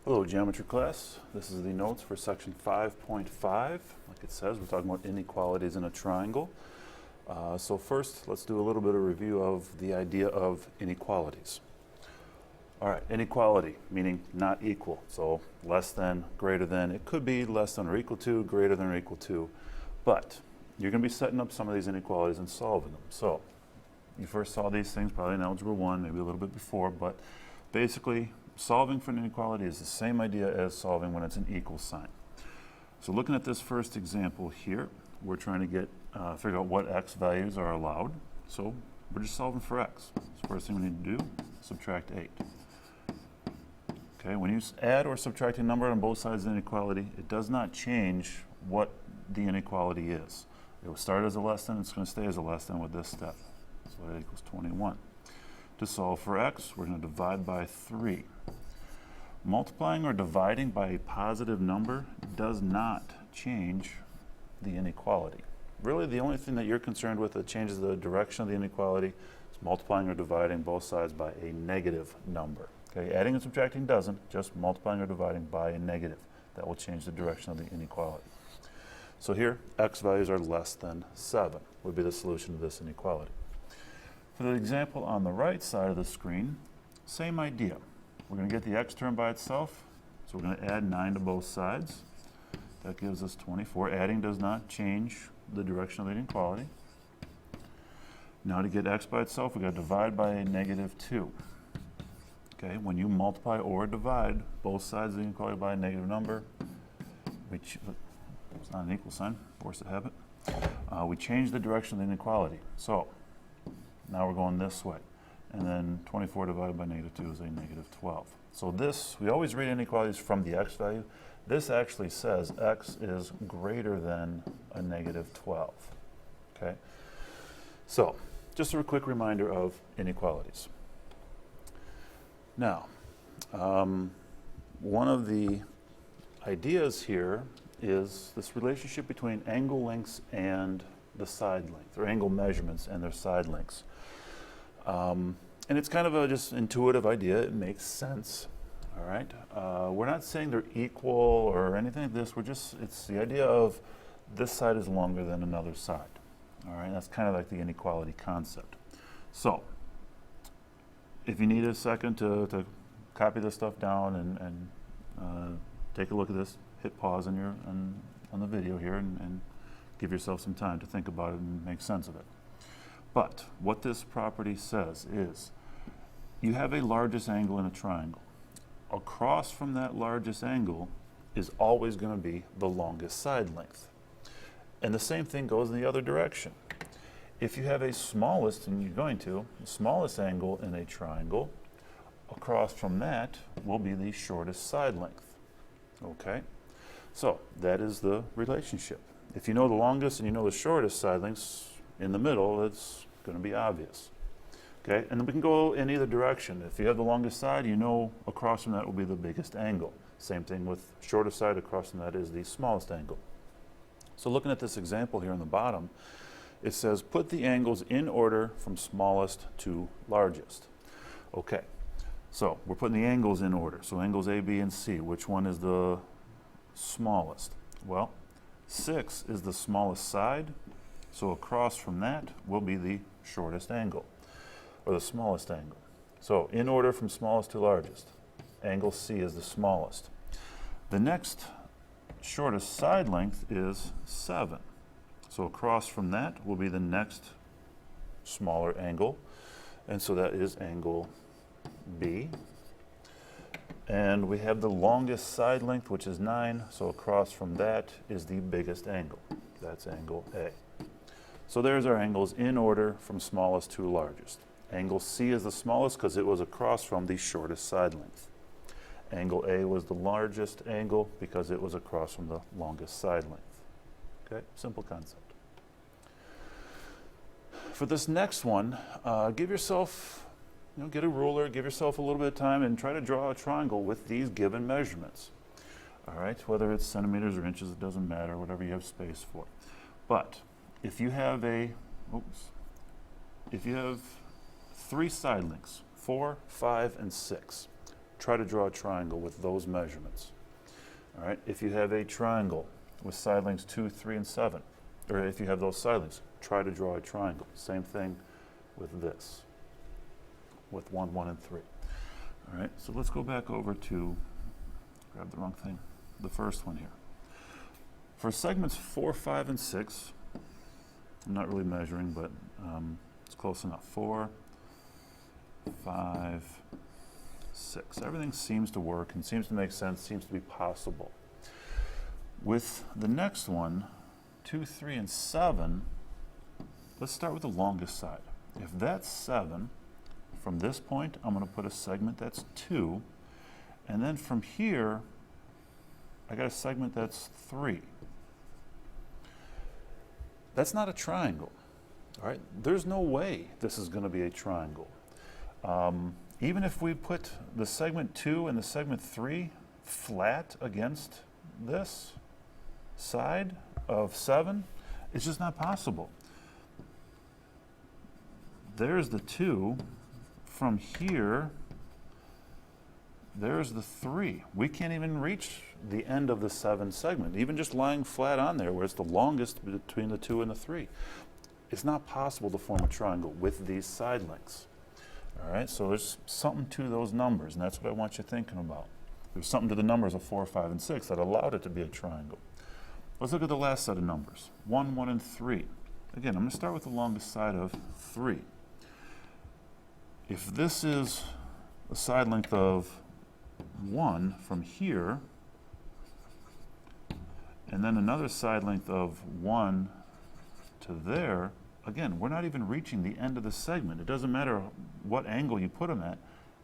Hello, geometry class. This is the notes for section 5.5. Like it says, we're talking about inequalities in a triangle. So first, let's do a little bit of review of the idea of inequalities. All right, inequality, meaning not equal. So less than, greater than. It could be less than or equal to, greater than or equal to. But you're going to be setting up some of these inequalities and solving them. So you first saw these things probably in Algebra 1, maybe a little bit before, but basically, solving for an inequality is the same idea as solving when it's an equal sign. So looking at this first example here, we're trying to get figure out what x values are allowed. So we're just solving for x. So first thing we need to do, subtract 8. Okay, when you add or subtract a number on both sides of the inequality, it does not change what the inequality is. It will start as a less than, it's going to stay as a less than with this step. So that equals 21. To solve for x, we're going to divide by 3. Multiplying or dividing by a positive number does not change the inequality. Really, the only thing that you're concerned with that changes the direction of the inequality is multiplying or dividing both sides by a negative number. Okay, adding and subtracting doesn't, just multiplying or dividing by a negative. That will change the direction of the inequality. So here, x values are less than 7 would be the solution to this inequality. For the example on the right side of the screen, same idea. We're going to get the x term by itself, so we're going to add 9 to both sides. That gives us 24. Adding does not change the direction of the inequality. Now to get x by itself, we've got to divide by a negative 2. Okay, when you multiply or divide both sides of the inequality by a negative number, it's not an equal sign, force of habit, we change the direction of the inequality. So now we're going this way. And then 24 divided by negative 2 is a negative 12. So this, we always read inequalities from the x value. This actually says x is greater than a negative 12. Okay? So, just a quick reminder of inequalities. Now, one of the ideas here is this relationship between angle lengths and the side length, or angle measurements and their side lengths. And it's kind of a just intuitive idea. It makes sense. All right. We're not saying they're equal or anything like this. It's the idea of this side is longer than another side. All right. That's kind of like the inequality concept. So if you need a second to copy this stuff down and take a look at this, hit pause on the video here and give yourself some time to think about it and make sense of it. But what this property says is you have a largest angle in a triangle. Across from that largest angle is always going to be the longest side length. And the same thing goes in the other direction. If you have a smallest, and you're going to, the smallest angle in a triangle, across from that will be the shortest side length. Okay? So that is the relationship. If you know the longest and you know the shortest side lengths, in the middle, it's going to be obvious. Okay, and then we can go in either direction. If you have the longest side, you know across from that will be the biggest angle. Same thing with shortest side, across from that is the smallest angle. So looking at this example here on the bottom, it says put the angles in order from smallest to largest. Okay, so we're putting the angles in order. So angles A, B, and C. Which one is the smallest? Well, 6 is the smallest side. So across from that will be the shortest angle, or the smallest angle. So in order from smallest to largest, angle C is the smallest. The next shortest side length is 7. So across from that will be the next smaller angle, and so that is angle B. And we have the longest side length, which is 9, so across from that is the biggest angle. That's angle A. So there's our angles in order from smallest to largest. Angle C is the smallest because it was across from the shortest side length. Angle A was the largest angle because it was across from the longest side length. Okay, simple concept. For this next one, give yourself, get a ruler, give yourself a little bit of time and try to draw a triangle with these given measurements. All right, whether it's centimeters or inches, it doesn't matter, whatever you have space for. But if you have if you have 3 side lengths, 4, 5, and 6, try to draw a triangle with those measurements. All right, if you have a triangle with side lengths 2, 3, and 7, or if you have those side lengths, try to draw a triangle. Same thing with this, with 1, 1, and 3. All right, so let's go back over to, grab the wrong thing, the first one here. For segments 4, 5, and 6, I'm not really measuring, but it's close enough. 4, 5, 6. Everything seems to work and seems to make sense, seems to be possible. With the next one, 2, 3, and 7, let's start with the longest side. If that's 7, from this point, I'm going to put a segment that's 2, and then from here, I got a segment that's 3. That's not a triangle, all right? There's no way this is going to be a triangle. Even if we put the segment 2 and the segment 3 flat against this side of 7, it's just not possible. There's the 2. From here, there's the 3. We can't even reach the end of the 7 segment, even just lying flat on there where it's the longest between the 2 and the 3. It's not possible to form a triangle with these side lengths. All right, so there's something to those numbers, and that's what I want you thinking about. There's something to the numbers of 4, 5, and 6 that allowed it to be a triangle. Let's look at the last set of numbers, 1, 1, and 3. Again, I'm going to start with the longest side of 3. If this is a side length of 1 from here, and then another side length of 1 to there, again, we're not even reaching the end of the segment. It doesn't matter what angle you put them at,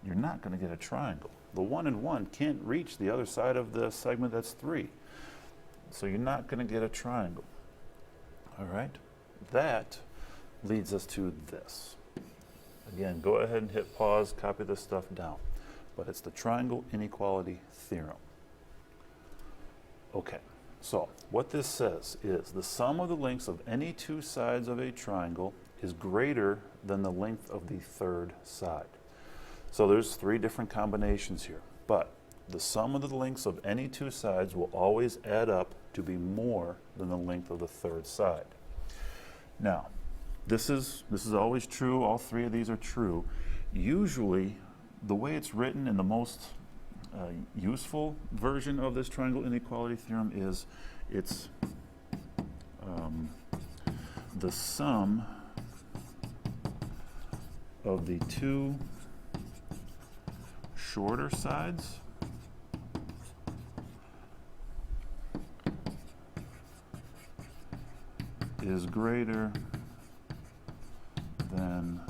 you're not going to get a triangle. The 1 and 1 can't reach the other side of the segment that's 3. So you're not going to get a triangle. All right? That leads us to this. Again, go ahead and hit pause, copy this stuff down. But it's the triangle inequality theorem. Okay, so what this says is the sum of the lengths of any two sides of a triangle is greater than the length of the third side. So there's 3 different combinations here, but the sum of the lengths of any two sides will always add up to be more than the length of the third side. Now, this is always true. All 3 of these are true. Usually, the way it's written in the most useful version of this triangle inequality theorem is it's the sum of the 2 shorter sides is greater than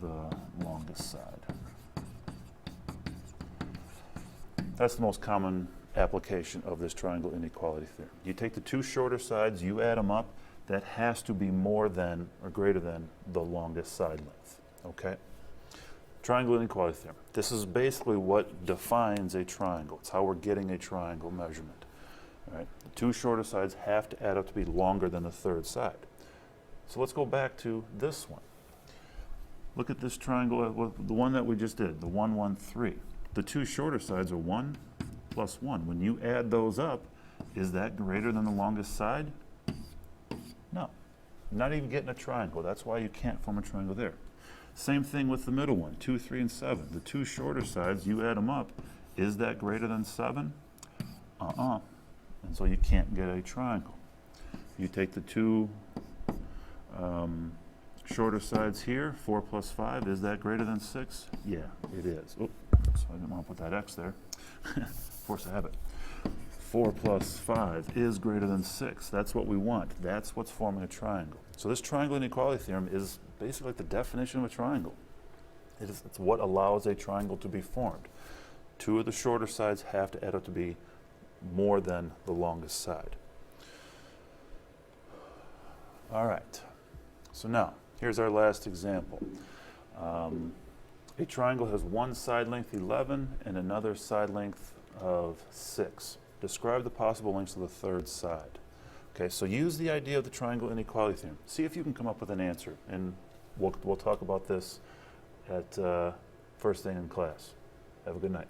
the longest side. That's the most common application of this triangle inequality theorem. You take the 2 shorter sides, you add them up, that has to be more than or greater than the longest side length, okay? Triangle inequality theorem. This is basically what defines a triangle. It's how we're getting a triangle measurement, all right? The 2 shorter sides have to add up to be longer than the third side. So let's go back to this one. Look at this triangle, the one that we just did, the 1, 1, 3. The 2 shorter sides are 1 plus 1. When you add those up, is that greater than the longest side? No. Not even getting a triangle. That's why you can't form a triangle there. Same thing with the middle one, 2, 3, and 7. The 2 shorter sides, you add them up. Is that greater than 7? And so you can't get a triangle. You take the 2 shorter sides here, 4 plus 5, is that greater than 6? Yeah, it is. Oops, so I didn't want to put that X there. Force of habit. 4 plus 5 is greater than 6. That's what we want. That's what's forming a triangle. So this triangle inequality theorem is basically like the definition of a triangle. It's what allows a triangle to be formed. 2 of the shorter sides have to add up to be more than the longest side. All right. So now, here's our last example. A triangle has one side length 11 and another side length of 6. Describe the possible lengths of the third side. Okay, so use the idea of the triangle inequality theorem. See if you can come up with an answer, and we'll talk about this at first thing in class. Have a good night.